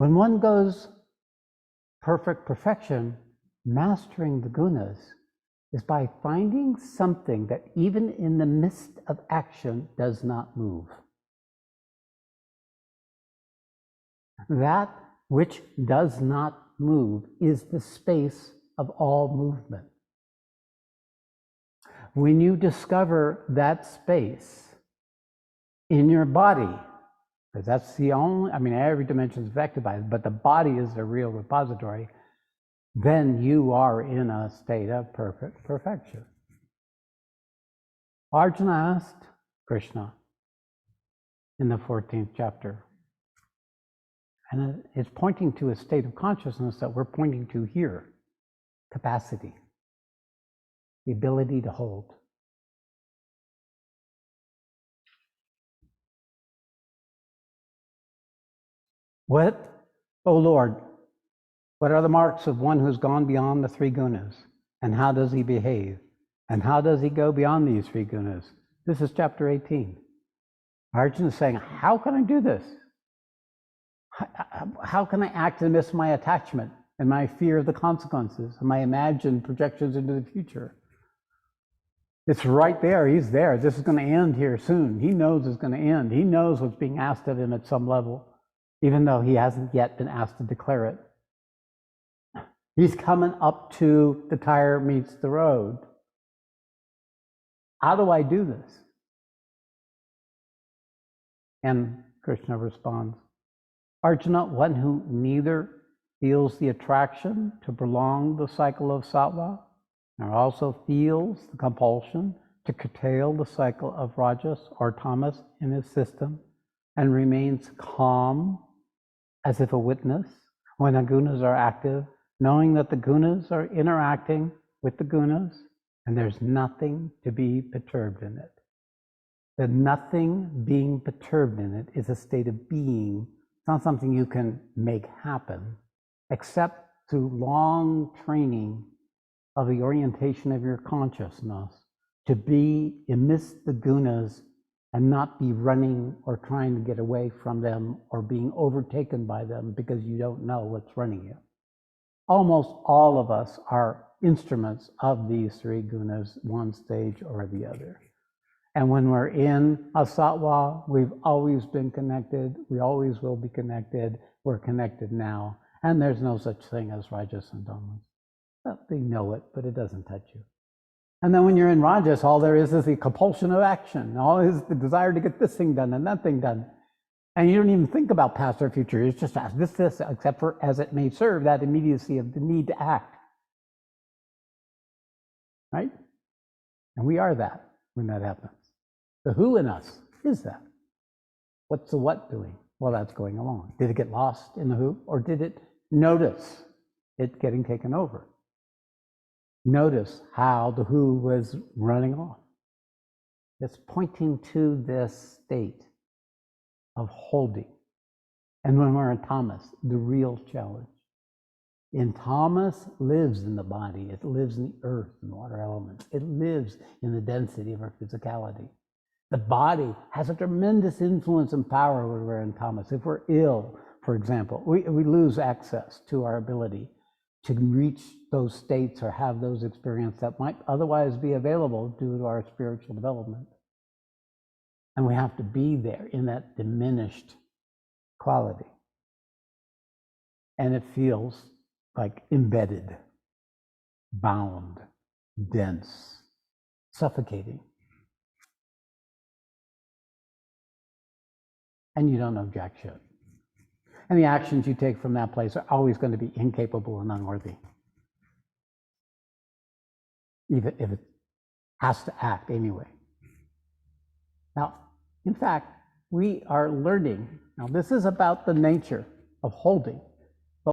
When one goes perfection, mastering the gunas is by finding something that even in the midst of action does not move. That which does not move is the space of all movement. When you discover that space in your body, because that's the only, every dimension is affected by it, but the body is the real repository, then you are in a state of perfection. Arjuna asked Krishna in the 14th chapter, and it's pointing to a state of consciousness that we're pointing to here, capacity, the ability to hold. What, O Lord, what are the marks of one who's gone beyond the three gunas? And how does he behave? And how does he go beyond these three gunas? This is chapter 18. Arjuna is saying, how can I do this? How can I act amidst my attachment and my fear of the consequences and my imagined projections into the future? It's right there, he's there. This is going to end here soon. He knows it's going to end. He knows what's being asked of him at some level, even though he hasn't yet been asked to declare it. He's coming up to the tire meets the road. How do I do this? And Krishna responds, Arjuna, one who neither feels the attraction to prolong the cycle of sattva, nor also feels the compulsion to curtail the cycle of rajas or tamas in his system, and remains calm as if a witness when the gunas are active, knowing that the gunas are interacting with the gunas, and there's nothing to be perturbed in it. The nothing being perturbed in it is a state of being. It's not something you can make happen, except through long training of the orientation of your consciousness to be amidst the gunas and not be running or trying to get away from them or being overtaken by them because you don't know what's running you. Almost all of us are instruments of these three gunas, one stage or the other. And when we're in a sattva, we've always been connected. We always will be connected. We're connected now. And there's no such thing as rajas and tamas. Well, they know it, but it doesn't touch you. And then when you're in rajas, all there is the compulsion of action. All is the desire to get this thing done and that thing done. And you don't even think about past or future. It's just this, except for as it may serve that immediacy of the need to act. Right? And we are that when that happens. The who in us is that. What's the what doing? Well, that's going along. Did it get lost in the who? Or did it notice it getting taken over? Notice how the who was running off. It's pointing to this state of holding. And when we're in tamas, the real challenge. In tamas lives in the body. It lives in the earth and water elements. It lives in the density of our physicality. The body has a tremendous influence and power when we're in tamas. If we're ill, for example, we lose access to our ability to reach those states or have those experiences that might otherwise be available due to our spiritual development. And we have to be there in that diminished quality. And it feels like embedded, bound, dense, suffocating. And you don't know jack shit. And the actions you take from that place are always going to be incapable and unworthy. Even if it has to act anyway. Now, in fact, we are learning. Now, this is about the nature of holding.